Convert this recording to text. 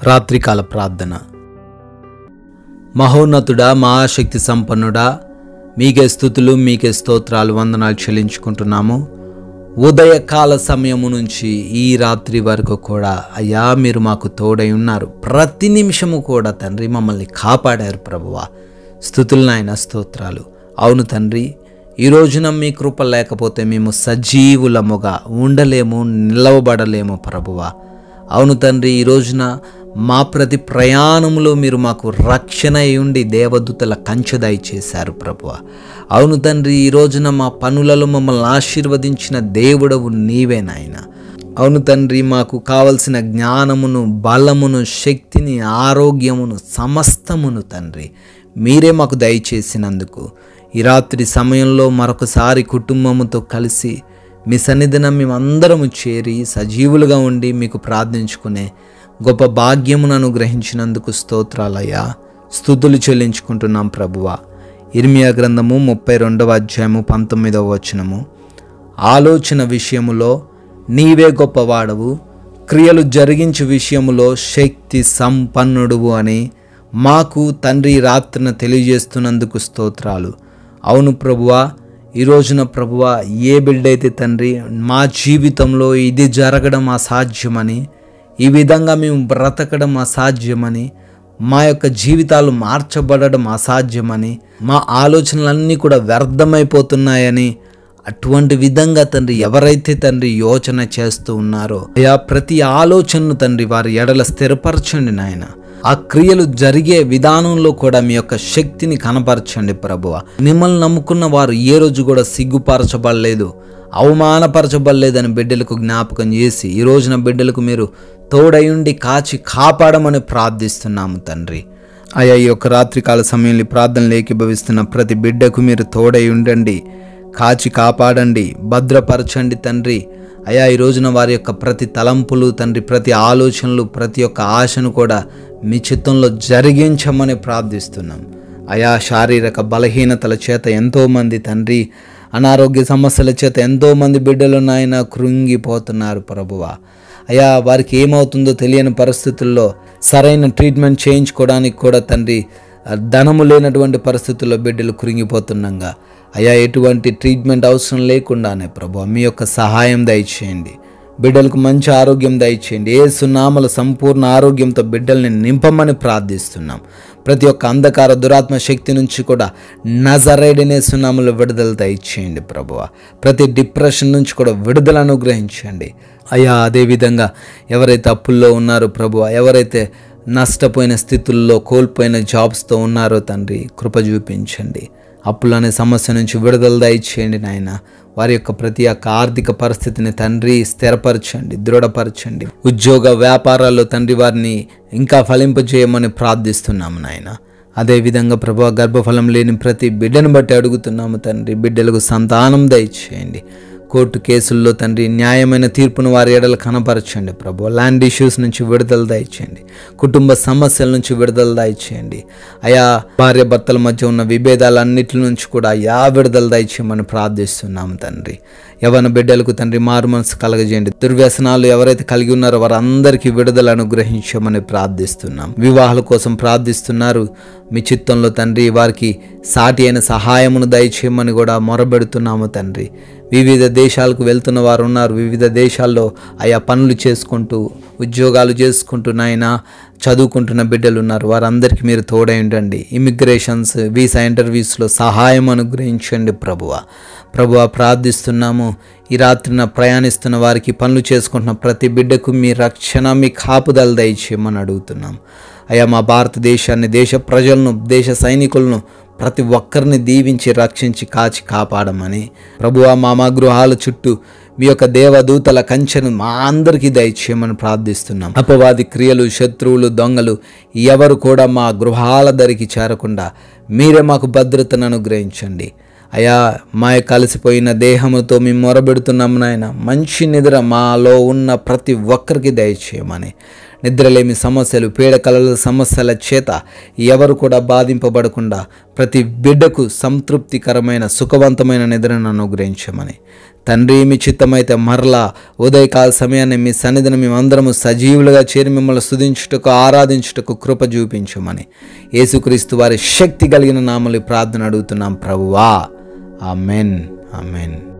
రాత్రికాల ప్రార్థన. మహోన్నతుడా, మహాశక్తి సంపన్నుడా, మీకే స్తుతులు, మీకే స్తోత్రాలు, వందనాలు చెల్లించుకుంటున్నాము. ఉదయకాల సమయము నుంచి ఈ రాత్రి వరకు కూడా అయ్యా మీరు మాకు తోడై ఉన్నారు. ప్రతి నిమిషము కూడా తండ్రి మమ్మల్ని కాపాడారు ప్రభువా. స్తుతులు నాయన, స్తోత్రాలు. అవును తండ్రి, ఈ రోజున మీ కృప లేకపోతే మేము సజీవులముగా ఉండలేము, నిలవబడలేము ప్రభువా. అవును తండ్రి, ఈ రోజున మా ప్రతి ప్రయాణంలో మీరు మాకు రక్షణ ఉండి దేవదూతల కంచె దయచేశారు ప్రభువా. అవును తండ్రి, ఈ రోజున మా పనులలో మమ్మల్ని ఆశీర్వదించిన దేవుడవు నీవే నాయన. అవును తండ్రి, మాకు కావలసిన జ్ఞానమును, బలమును, శక్తిని, ఆరోగ్యమును, సమస్తమును తండ్రి మీరే మాకు దయచేసినందుకు ఈ రాత్రి సమయంలో మరొకసారి కుటుంబముతో కలిసి మీ సన్నిధిన మేమందరము చేరి సజీవులుగా ఉండి మీకు ప్రార్థించుకునే గొప్ప భాగ్యమును అనుగ్రహించినందుకు స్తోత్రాలయ్యా. స్తుతులు చెల్లించుకుంటున్నాం ప్రభువా. ఇర్మియా గ్రంథము 32వ అధ్యాయము 19వ వచనము. ఆలోచన విషయములో నీవే గొప్పవాడవు, క్రియలు జరిగించు విషయములో శక్తి సంపన్నుడువు అని మాకు తండ్రి రాత్రిన తెలియజేస్తున్నందుకు స్తోత్రాలు. అవును ప్రభువా, ఈ రోజున ప్రభువా, ఏ బిడ్డైతే తండ్రి మా జీవితంలో ఇది జరగడం అసాధ్యమని, ఈ విధంగా మేము బ్రతకడం అసాధ్యమని, మా యొక్క జీవితాలు మార్చబడడం అసాధ్యమని, మా ఆలోచనలన్నీ కూడా వ్యర్థమైపోతున్నాయని, అటువంటి విధంగా తండ్రి ఎవరైతే తండ్రి యోచన చేస్తూ ఉన్నారో అయా ప్రతి ఆలోచనను తండ్రి వారి ఎడల స్థిరపరచండి నాయన. ఆ క్రియలు జరిగే విధానంలో కూడా మీ యొక్క శక్తిని కనపరచండి ప్రభువా. మిమ్మల్ని నమ్ముకున్న వారు ఏ రోజు కూడా సిగ్గుపరచబడలేదు, అవమానపరచబడలేదని బిడ్డలకు జ్ఞాపకం చేసి ఈ రోజున బిడ్డలకు మీరు తోడయుండి కాచి కాపాడమని ప్రార్థిస్తున్నాము తండ్రి. అయ్యా, ఈ యొక్క రాత్రికాల సమయంలో ప్రార్థనలు ఏకీభవిస్తున్న ప్రతి బిడ్డకు మీరు తోడై ఉండండి, కాచి కాపాడండి, భద్రపరచండి తండ్రి. అయ్యా, ఈ రోజున వారి యొక్క ప్రతి తలంపులు తండ్రి, ప్రతి ఆలోచనలు, ప్రతి ఒక్క ఆశను కూడా మీ చిత్తంలో జరిగించమని ప్రార్థిస్తున్నాం. అయా, శారీరక బలహీనతల చేత ఎంతోమంది తండ్రి, అనారోగ్య సమస్యల చేత ఎంతోమంది బిడ్డలు నాయన కృంగిపోతున్నారు ప్రభువా. అయా, వారికి ఏమవుతుందో తెలియని పరిస్థితుల్లో సరైన ట్రీట్మెంట్ చేయించుకోవడానికి కూడా తండ్రి ధనము లేనటువంటి పరిస్థితుల్లో బిడ్డలు కృంగిపోతుండగా అయా, ఎటువంటి ట్రీట్మెంట్ అవసరం లేకుండానే ప్రభువా మీ యొక్క సహాయం దయచేయండి. బిడ్డలకు మంచి ఆరోగ్యం దయచేయండి. యేసు నామములో సంపూర్ణ ఆరోగ్యంతో బిడ్డల్ని నింపమని ప్రార్థిస్తున్నాం. ప్రతి ఒక్క అంధకార దురాత్మ శక్తి నుంచి కూడా నజరేయుడైన యేసు నామములో విడుదల దయచేయండి ప్రభువా. ప్రతి డిప్రెషన్ నుంచి కూడా విడుదల అనుగ్రహించండి అయ్యా. అదేవిధంగా ఎవరైతే అప్పుల్లో ఉన్నారో ప్రభువా, ఎవరైతే నష్టపోయిన స్థితుల్లో కోల్పోయిన జాబ్స్తో ఉన్నారో తండ్రి కృప చూపించండి. అప్పులనే సమస్య నుంచి విడుదల దయచేయండి నాయన. వారి యొక్క ప్రతి ఒక్క ఆర్థిక పరిస్థితిని తండ్రి స్థిరపరచండి, దృఢపరచండి. ఉద్యోగ వ్యాపారాల్లో తండ్రి వారిని ఇంకా ఫలింపజేయమని ప్రార్థిస్తున్నాము నాయన. అదేవిధంగా ప్రభువా, గర్భఫలం లేని ప్రతి బిడ్డను బట్టి అడుగుతున్నాము తండ్రి, బిడ్డలకు సంతానం దయచేయండి. కోర్టు కేసుల్లో తండ్రి న్యాయమైన తీర్పును వారి ఎడల కనపరచండి ప్రభు. ల్యాండ్ ఇష్యూస్ నుంచి విడుదల దయచేయండి, కుటుంబ సమస్యల నుంచి విడుదల దయచేయండి అయా. భార్య భర్తల మధ్య ఉన్న విభేదాలన్నిటి నుంచి కూడా అయా విడుదల దయచేయమని ప్రార్థిస్తున్నాము తండ్రి. యవ్వన బిడ్డలకు తండ్రి మారు మనసు కలగజేయండి. దుర్వ్యసనాలు ఎవరైతే కలిగి ఉన్నారో వారందరికీ విడుదల అనుగ్రహించమని ప్రార్థిస్తున్నాం. వివాహాల కోసం ప్రార్థిస్తున్నారు, మీ చిత్తంలో తండ్రి వారికి సాటి అయిన సహాయమును దయచేయమని కూడా మొరబెడుతున్నాము తండ్రి. వివిధ దేశాలకు వెళ్తున్న వారు ఉన్నారు, వివిధ దేశాల్లో ఆయా పనులు చేసుకుంటూ ఉద్యోగాలు చేసుకుంటూ నాయనా చదువుకుంటున్న బిడ్డలు ఉన్నారు. వారందరికీ మీరు తోడై ఉండండి. ఇమిగ్రేషన్స్, వీసా ఇంటర్వ్యూస్లో సహాయం అనుగ్రహించండి ప్రభువా. ప్రభువా, ప్రార్థిస్తున్నాము. ఈ రాత్రిన ప్రయాణిస్తున్న వారికి, పనులు చేసుకుంటున్న ప్రతి బిడ్డకు మీ రక్షణ, మీ కాపుదల దయచేయమని అడుగుతున్నాం అయ్యా. మా భారతదేశాన్ని, దేశ ప్రజలను, దేశ సైనికులను ప్రతి ఒక్కరిని దీవించి రక్షించి కాచి కాపాడమని ప్రభువా, మా గృహాల చుట్టూ మీ యొక్క దేవదూతల కంచెను మా అందరికీ దయచేయమని ప్రార్థిస్తున్నాం. అపవాది క్రియలు, శత్రువులు, దొంగలు ఎవరు కూడా మా గృహాల దరికి చేరకుండా మీరే మాకు భద్రతను అనుగ్రహించండి అయా. మా కలిసిపోయిన దేహముతో మేము మొరబెడుతున్నాము నాయన. మంచి నిద్ర మాలో ఉన్న ప్రతి ఒక్కరికి దయచేయమని, నిద్రలేమి సమస్యలు, పీడకలల సమస్యల చేత ఎవరు కూడా బాధింపబడకుండా ప్రతి బిడ్డకు సంతృప్తికరమైన సుఖవంతమైన నిద్రను అనుగ్రహించమని తండ్రి, మీ చిత్తమైతే మరలా ఉదయకాల సమయాన్ని మీ సన్నిధిని మేమందరము సజీవులుగా చేరి మిమ్మల్ని స్తుతించుటకు, ఆరాధించుటకు కృప చూపించమని యేసుక్రీస్తు వారి శక్తి కలిగిన నామములో ప్రార్థన అడుగుతున్నాం ప్రభువా. ఆమెన్. ఆమెన్.